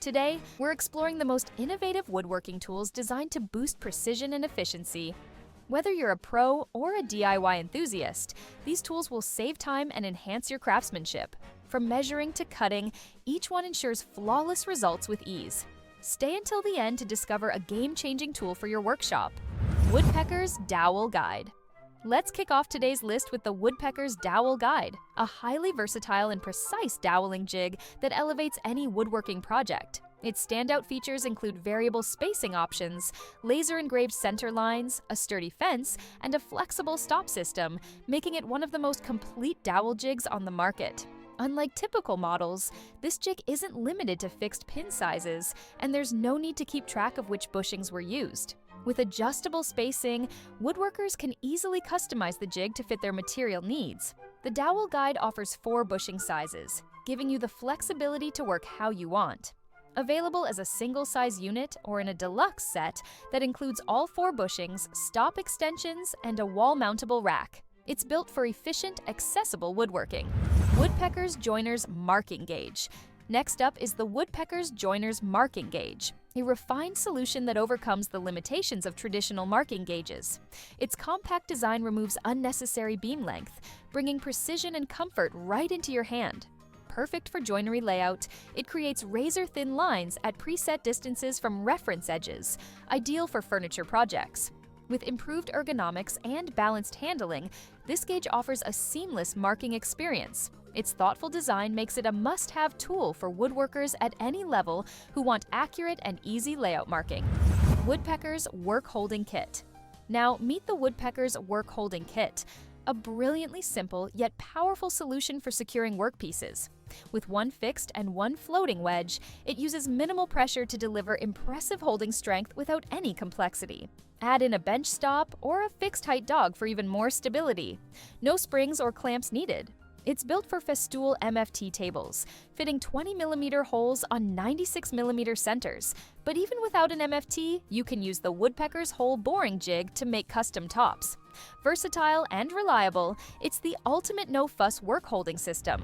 Today, we're exploring the most innovative woodworking tools designed to boost precision and efficiency. Whether you're a pro or a DIY enthusiast, these tools will save time and enhance your craftsmanship. From measuring to cutting, each one ensures flawless results with ease. Stay until the end to discover a game-changing tool for your workshop. Woodpecker's Dowel Guide. Let's kick off today's list with the Woodpecker's Dowel Guide, a highly versatile and precise doweling jig that elevates any woodworking project. Its standout features include variable spacing options, laser-engraved center lines, a sturdy fence, and a flexible stop system, making it one of the most complete dowel jigs on the market. Unlike typical models, this jig isn't limited to fixed pin sizes, and there's no need to keep track of which bushings were used. With adjustable spacing, woodworkers can easily customize the jig to fit their material needs. The Dowel Guide offers 4 bushing sizes, giving you the flexibility to work how you want. Available as a single-size unit or in a deluxe set that includes all 4 bushings, stop extensions, and a wall-mountable rack. It's built for efficient, accessible woodworking. Woodpecker's Joiner's Marking Gauge. Next up is the Woodpecker's Joiner's Marking Gauge, a refined solution that overcomes the limitations of traditional marking gauges. Its compact design removes unnecessary beam length, bringing precision and comfort right into your hand. Perfect for joinery layout, it creates razor-thin lines at preset distances from reference edges, ideal for furniture projects. With improved ergonomics and balanced handling, this gauge offers a seamless marking experience. Its thoughtful design makes it a must-have tool for woodworkers at any level who want accurate and easy layout marking. Woodpecker's Work Holding Kit. Now, meet the Woodpecker's Work Holding Kit, a brilliantly simple yet powerful solution for securing workpieces. With one fixed and one floating wedge, it uses minimal pressure to deliver impressive holding strength without any complexity. Add in a bench stop or a fixed-height dog for even more stability. No springs or clamps needed. It's built for Festool MFT tables, fitting 20mm holes on 96mm centers. But even without an MFT, you can use the Woodpecker's hole boring jig to make custom tops. Versatile and reliable, it's the ultimate no-fuss work-holding system.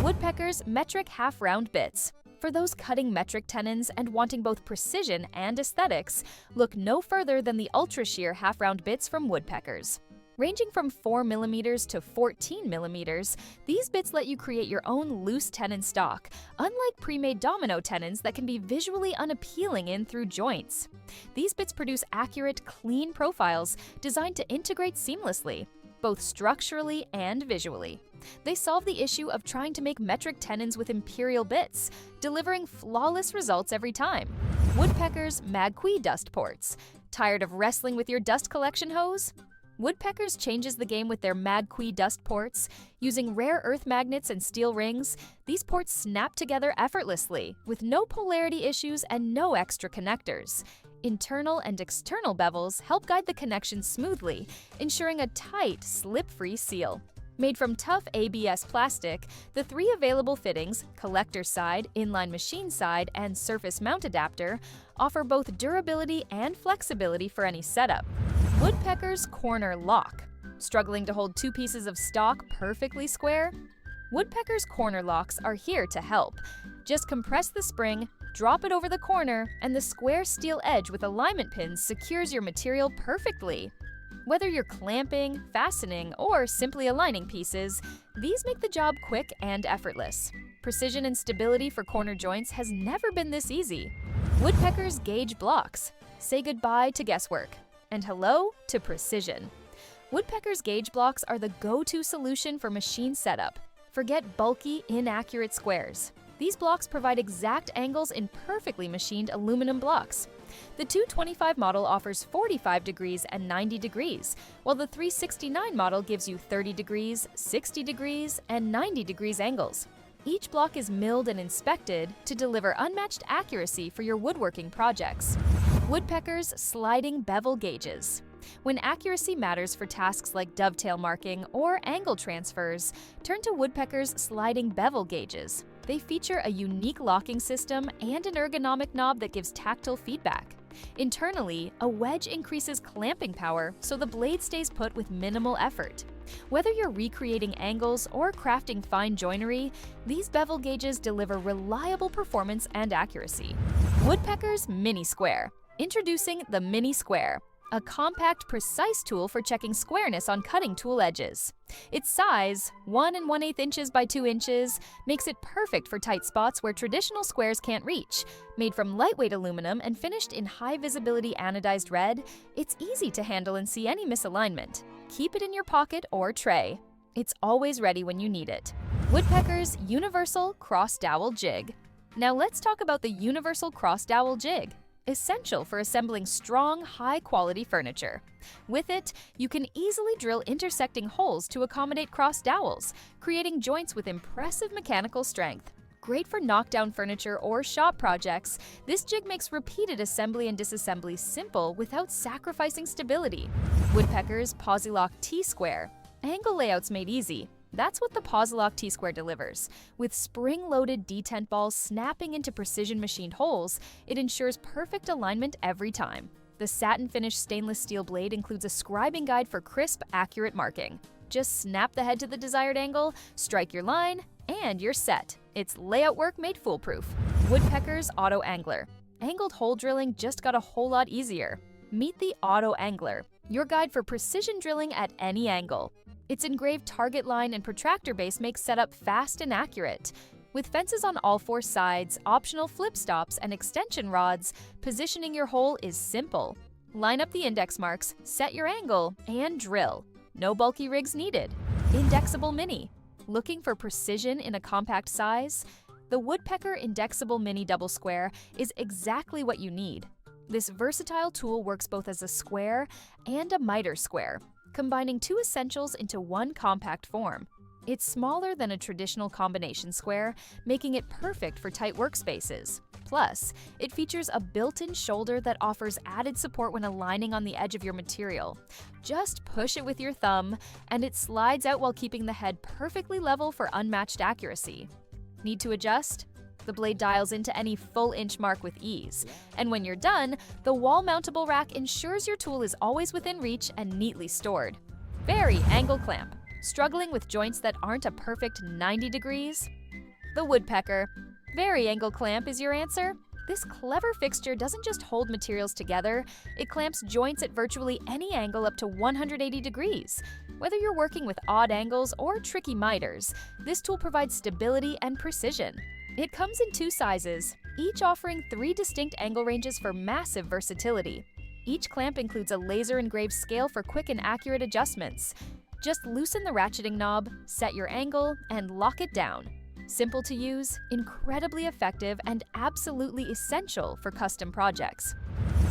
Woodpecker's Metric Half-Round Bits. For those cutting metric tenons and wanting both precision and aesthetics, look no further than the Ultra Shear half-round bits from Woodpeckers. Ranging from 4mm to 14mm, these bits let you create your own loose tenon stock, unlike pre-made domino tenons that can be visually unappealing in through joints. These bits produce accurate, clean profiles designed to integrate seamlessly, both structurally and visually. They solve the issue of trying to make metric tenons with imperial bits, delivering flawless results every time. Woodpecker's MagQuii Dust Ports. Tired of wrestling with your dust collection hose? Woodpeckers changes the game with their MagQuii dust ports. Using rare earth magnets and steel rings, these ports snap together effortlessly, with no polarity issues and no extra connectors. Internal and external bevels help guide the connection smoothly, ensuring a tight, slip-free seal. Made from tough ABS plastic, the 3 available fittings, collector side, inline machine side, and surface mount adapter, offer both durability and flexibility for any setup. Woodpecker's Corner Lock. Struggling to hold 2 pieces of stock perfectly square? Woodpecker's corner locks are here to help. Just compress the spring, drop it over the corner, and the square steel edge with alignment pins secures your material perfectly. Whether you're clamping, fastening, or simply aligning pieces, these make the job quick and effortless. Precision and stability for corner joints has never been this easy. Woodpecker's Gauge Blocks. Say goodbye to guesswork and hello to precision. Woodpecker's gauge blocks are the go-to solution for machine setup. Forget bulky, inaccurate squares. These blocks provide exact angles in perfectly machined aluminum blocks. The 225 model offers 45 degrees and 90 degrees, while the 369 model gives you 30 degrees, 60 degrees, and 90 degrees angles. Each block is milled and inspected to deliver unmatched accuracy for your woodworking projects. Woodpecker's Sliding Bevel Gauges. When accuracy matters for tasks like dovetail marking or angle transfers, turn to Woodpecker's Sliding Bevel Gauges. They feature a unique locking system and an ergonomic knob that gives tactile feedback. Internally, a wedge increases clamping power so the blade stays put with minimal effort. Whether you're recreating angles or crafting fine joinery, these bevel gauges deliver reliable performance and accuracy. Woodpecker's Mini Square. Introducing the Mini Square, a compact, precise tool for checking squareness on cutting tool edges. Its size, 1 1/8 inches by 2 inches, makes it perfect for tight spots where traditional squares can't reach. Made from lightweight aluminum and finished in high-visibility anodized red, it's easy to handle and see any misalignment. Keep it in your pocket or tray. It's always ready when you need it. Woodpecker's Universal Cross Dowel Jig. Now let's talk about the Universal Cross Dowel Jig. Essential for assembling strong, high-quality furniture. With it, you can easily drill intersecting holes to accommodate cross dowels, creating joints with impressive mechanical strength. Great for knockdown furniture or shop projects, this jig makes repeated assembly and disassembly simple without sacrificing stability. Woodpecker's Posilock T-Square. Angle layouts made easy. That's what the Posilock T-Square delivers. With spring-loaded detent balls snapping into precision-machined holes, it ensures perfect alignment every time. The satin-finished stainless steel blade includes a scribing guide for crisp, accurate marking. Just snap the head to the desired angle, strike your line, and you're set. It's layout work made foolproof. Woodpecker's AutoAngler. Angled hole drilling just got a whole lot easier. Meet the AutoAngler, your guide for precision drilling at any angle. Its engraved target line and protractor base makes setup fast and accurate. With fences on all 4 sides, optional flip stops, and extension rods, positioning your hole is simple. Line up the index marks, set your angle, and drill. No bulky rigs needed. Indexable Mini. Looking for precision in a compact size? The Woodpecker Indexable Mini Double Square is exactly what you need. This versatile tool works both as a square and a miter square, combining 2 essentials into one compact form. It's smaller than a traditional combination square, making it perfect for tight workspaces. Plus, it features a built-in shoulder that offers added support when aligning on the edge of your material. Just push it with your thumb, and it slides out while keeping the head perfectly level for unmatched accuracy. Need to adjust? The blade dials into any full-inch mark with ease. And when you're done, the wall-mountable rack ensures your tool is always within reach and neatly stored. Angle Clamp. Struggling with joints that aren't a perfect 90 degrees? The Woodpecker Angle Clamp is your answer. This clever fixture doesn't just hold materials together, it clamps joints at virtually any angle up to 180 degrees. Whether you're working with odd angles or tricky miters, this tool provides stability and precision. It comes in 2 sizes, each offering 3 distinct angle ranges for massive versatility. Each clamp includes a laser-engraved scale for quick and accurate adjustments. Just loosen the ratcheting knob, set your angle, and lock it down. Simple to use, incredibly effective, and absolutely essential for custom projects.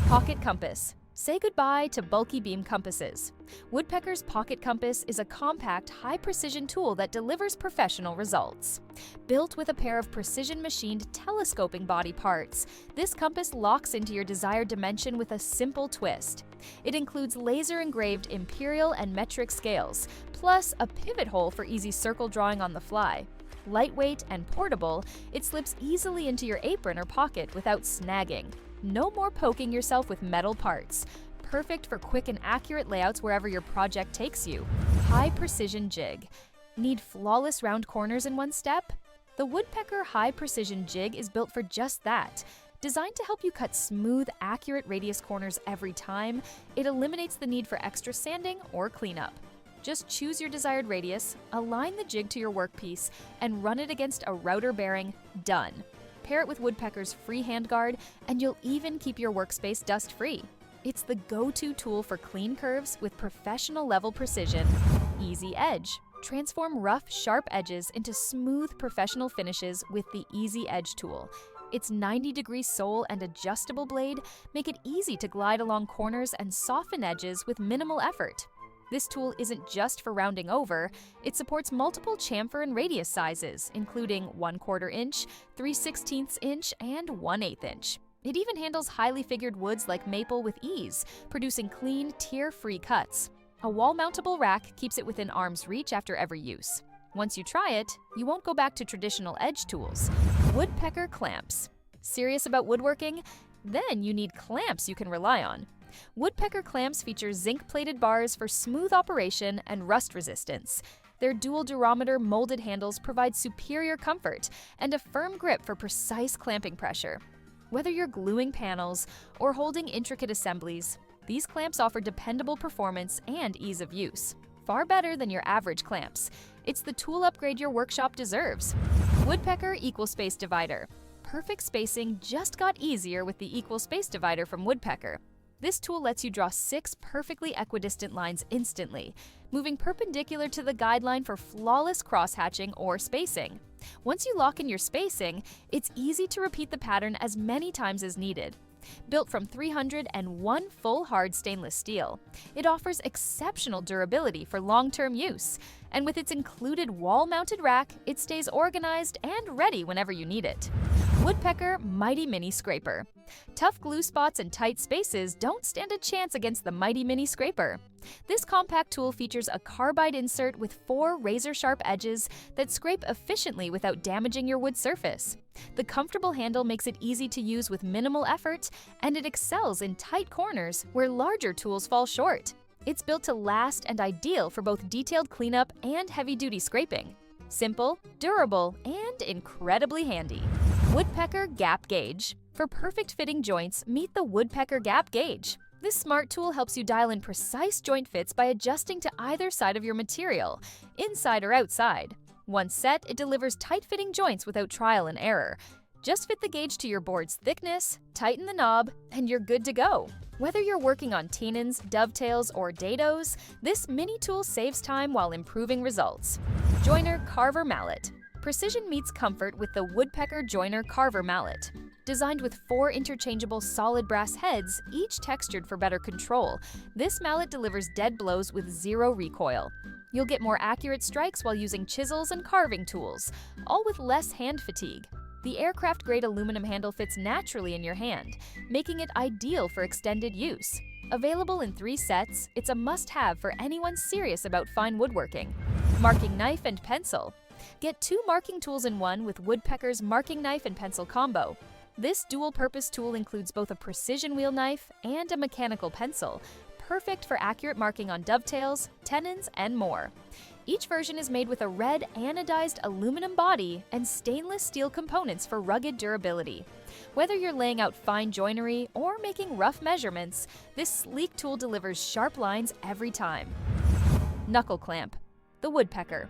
Pocket Compass. Say goodbye to bulky beam compasses. Woodpecker's Pocket Compass is a compact, high-precision tool that delivers professional results. Built with a pair of precision-machined telescoping body parts, this compass locks into your desired dimension with a simple twist. It includes laser-engraved imperial and metric scales, plus a pivot hole for easy circle drawing on the fly. Lightweight and portable, it slips easily into your apron or pocket without snagging. No more poking yourself with metal parts. Perfect for quick and accurate layouts wherever your project takes you. High Precision Jig. Need flawless round corners in one step? The Woodpecker High Precision Jig is built for just that. Designed to help you cut smooth, accurate radius corners every time, it eliminates the need for extra sanding or cleanup. Just choose your desired radius, align the jig to your workpiece, and run it against a router bearing. Done. Pair it with Woodpecker's free handguard, and you'll even keep your workspace dust-free. It's the go-to tool for clean curves with professional-level precision. Easy Edge. Transform rough, sharp edges into smooth, professional finishes with the Easy Edge tool. Its 90-degree sole and adjustable blade make it easy to glide along corners and soften edges with minimal effort. This tool isn't just for rounding over, it supports multiple chamfer and radius sizes, including 1/4 inch, 3/16 inch, and 1/8 inch. It even handles highly figured woods like maple with ease, producing clean, tear-free cuts. A wall-mountable rack keeps it within arm's reach after every use. Once you try it, you won't go back to traditional edge tools. Woodpecker Clamps. Serious about woodworking? Then you need clamps you can rely on. Woodpecker Clamps feature zinc-plated bars for smooth operation and rust resistance. Their dual durometer molded handles provide superior comfort and a firm grip for precise clamping pressure. Whether you're gluing panels or holding intricate assemblies, these clamps offer dependable performance and ease of use. Far better than your average clamps. It's the tool upgrade your workshop deserves. Woodpecker Equal Space Divider. Perfect spacing just got easier with the Equal Space Divider from Woodpecker. This tool lets you draw 6 perfectly equidistant lines instantly, moving perpendicular to the guideline for flawless cross-hatching or spacing. Once you lock in your spacing, it's easy to repeat the pattern as many times as needed. Built from 301 full hard stainless steel, it offers exceptional durability for long-term use. And with its included wall-mounted rack, it stays organized and ready whenever you need it. Woodpecker Mighty Mini Scraper. Tough glue spots and tight spaces don't stand a chance against the Mighty Mini Scraper. This compact tool features a carbide insert with 4 razor-sharp edges that scrape efficiently without damaging your wood surface. The comfortable handle makes it easy to use with minimal effort, and it excels in tight corners where larger tools fall short. It's built to last and ideal for both detailed cleanup and heavy-duty scraping. Simple, durable, and incredibly handy. Woodpecker Gap Gauge. For perfect fitting joints, meet the Woodpecker Gap Gauge. This smart tool helps you dial in precise joint fits by adjusting to either side of your material, inside or outside. Once set, it delivers tight-fitting joints without trial and error. Just fit the gauge to your board's thickness, tighten the knob, and you're good to go. Whether you're working on tenons, dovetails, or dados, this mini tool saves time while improving results. Joiner Carver Mallet. Precision meets comfort with the Woodpecker Joiner Carver Mallet. Designed with 4 interchangeable solid brass heads, each textured for better control, this mallet delivers dead blows with 0 recoil. You'll get more accurate strikes while using chisels and carving tools, all with less hand fatigue. The aircraft-grade aluminum handle fits naturally in your hand, making it ideal for extended use. Available in 3 sets, it's a must-have for anyone serious about fine woodworking. Marking knife and pencil. Get 2 marking tools in one with Woodpecker's marking knife and pencil combo. This dual-purpose tool includes both a precision wheel knife and a mechanical pencil, perfect for accurate marking on dovetails, tenons, and more. Each version is made with a red anodized aluminum body and stainless steel components for rugged durability. Whether you're laying out fine joinery or making rough measurements, this sleek tool delivers sharp lines every time. Knuckle Clamp. The Woodpecker.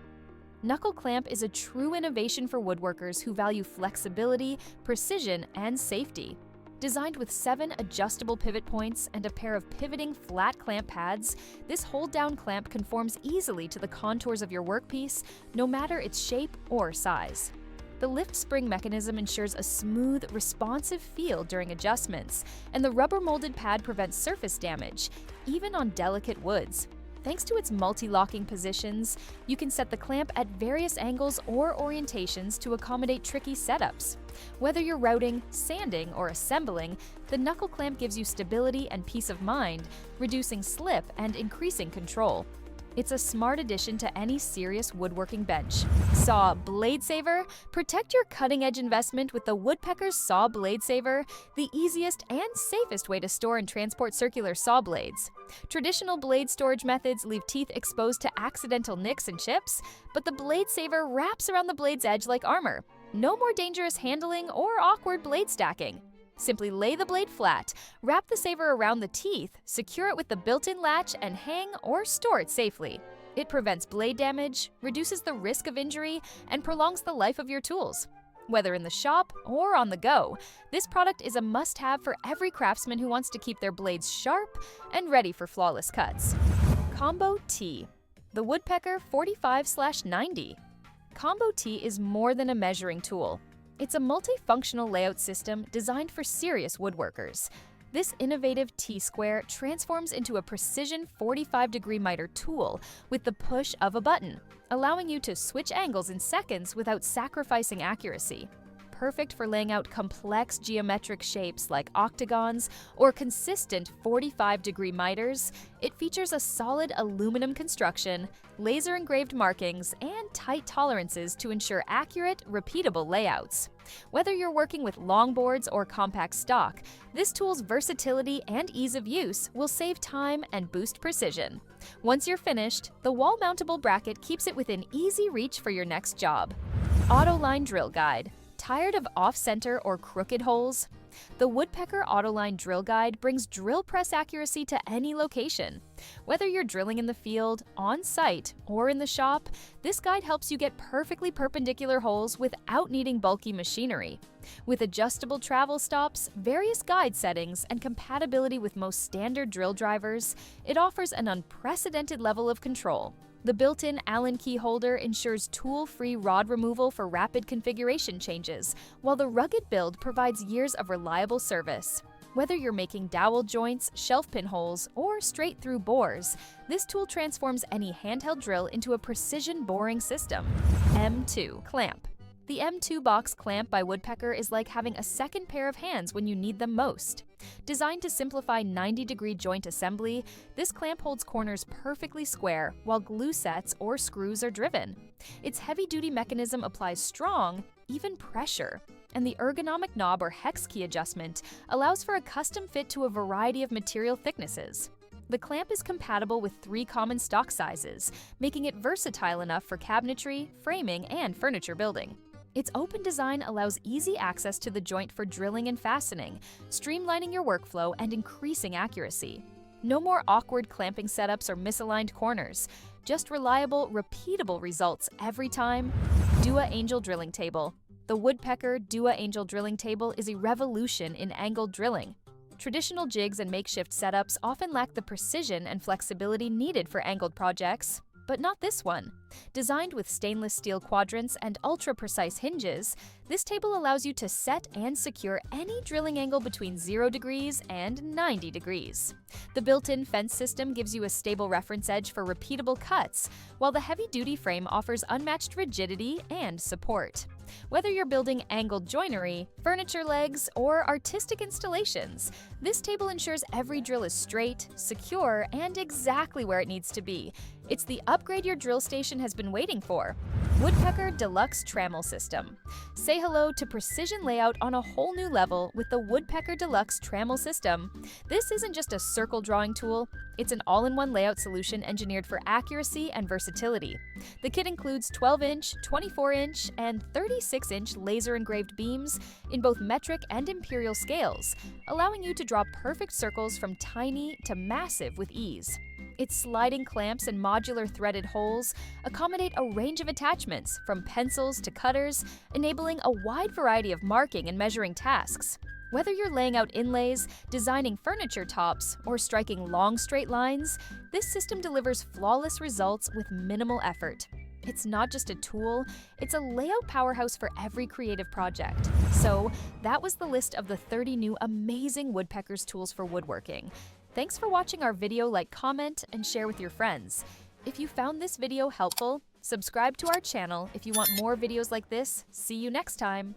Knuckle Clamp is a true innovation for woodworkers who value flexibility, precision, and safety. Designed with 7 adjustable pivot points and a pair of pivoting flat clamp pads, this hold-down clamp conforms easily to the contours of your workpiece, no matter its shape or size. The lift spring mechanism ensures a smooth, responsive feel during adjustments, and the rubber-molded pad prevents surface damage, even on delicate woods. Thanks to its multi-locking positions, you can set the clamp at various angles or orientations to accommodate tricky setups. Whether you're routing, sanding, or assembling, the Knuckle Clamp gives you stability and peace of mind, reducing slip and increasing control. It's a smart addition to any serious woodworking bench. Saw Blade Saver? Protect your cutting-edge investment with the Woodpecker's Saw Blade Saver, the easiest and safest way to store and transport circular saw blades. Traditional blade storage methods leave teeth exposed to accidental nicks and chips, but the Blade Saver wraps around the blade's edge like armor. No more dangerous handling or awkward blade stacking. Simply lay the blade flat, wrap the saver around the teeth, secure it with the built-in latch, and hang or store it safely. It prevents blade damage, reduces the risk of injury, and prolongs the life of your tools. Whether in the shop or on the go, this product is a must-have for every craftsman who wants to keep their blades sharp and ready for flawless cuts. Combo T. The Woodpecker 45/90. Combo T is more than a measuring tool. It's a multifunctional layout system designed for serious woodworkers. This innovative T-square transforms into a precision 45-degree miter tool with the push of a button, allowing you to switch angles in seconds without sacrificing accuracy. perfect for laying out complex geometric shapes like octagons or consistent 45-degree miters. It features a solid aluminum construction, laser-engraved markings, and tight tolerances to ensure accurate, repeatable layouts. Whether you're working with long boards or compact stock, this tool's versatility and ease of use will save time and boost precision. Once you're finished, the wall-mountable bracket keeps it within easy reach for your next job. Autoline Drill Guide. Tired of off-center or crooked holes? The Woodpecker Autoline Drill Guide brings drill press accuracy to any location. Whether you're drilling in the field, on-site, or in the shop, this guide helps you get perfectly perpendicular holes without needing bulky machinery. With adjustable travel stops, various guide settings, and compatibility with most standard drill drivers, it offers an unprecedented level of control. The built-in Allen key holder ensures tool-free rod removal for rapid configuration changes, while the rugged build provides years of reliable service. Whether you're making dowel joints, shelf pin holes, or straight-through bores, this tool transforms any handheld drill into a precision boring system. M2 Clamp. The M2 box clamp by Woodpecker is like having a second pair of hands when you need them most. Designed to simplify 90-degree joint assembly, this clamp holds corners perfectly square while glue sets or screws are driven. Its heavy-duty mechanism applies strong, even pressure, and the ergonomic knob or hex key adjustment allows for a custom fit to a variety of material thicknesses. The clamp is compatible with 3 common stock sizes, making it versatile enough for cabinetry, framing, and furniture building. Its open design allows easy access to the joint for drilling and fastening, streamlining your workflow and increasing accuracy. No more awkward clamping setups or misaligned corners, just reliable, repeatable results every time. DiywoodWorking Drilling Table. The Woodpecker DiywoodWorking Drilling Table is a revolution in angled drilling. Traditional jigs and makeshift setups often lack the precision and flexibility needed for angled projects. But not this one. Designed with stainless steel quadrants and ultra-precise hinges, this table allows you to set and secure any drilling angle between 0 degrees and 90 degrees. The built-in fence system gives you a stable reference edge for repeatable cuts, while the heavy-duty frame offers unmatched rigidity and support. Whether you're building angled joinery, furniture legs, or artistic installations, this table ensures every drill is straight, secure, and exactly where it needs to be. It's the upgrade your drill station has been waiting for. Woodpecker Deluxe Trammel System. Say hello to precision layout on a whole new level with the Woodpecker Deluxe Trammel System. This isn't just a circle drawing tool, it's an all-in-one layout solution engineered for accuracy and versatility. The kit includes 12-inch, 24-inch, and 36-inch laser-engraved beams in both metric and imperial scales, allowing you to draw perfect circles from tiny to massive with ease. Its sliding clamps and modular threaded holes accommodate a range of attachments, from pencils to cutters, enabling a wide variety of marking and measuring tasks. Whether you're laying out inlays, designing furniture tops, or striking long straight lines, this system delivers flawless results with minimal effort. It's not just a tool, it's a layout powerhouse for every creative project. So, that was the list of the 30 new amazing Woodpeckers tools for woodworking. Thanks for watching our video. Like, comment, and share with your friends. If you found this video helpful, subscribe to our channel if you want more videos like this. See you next time!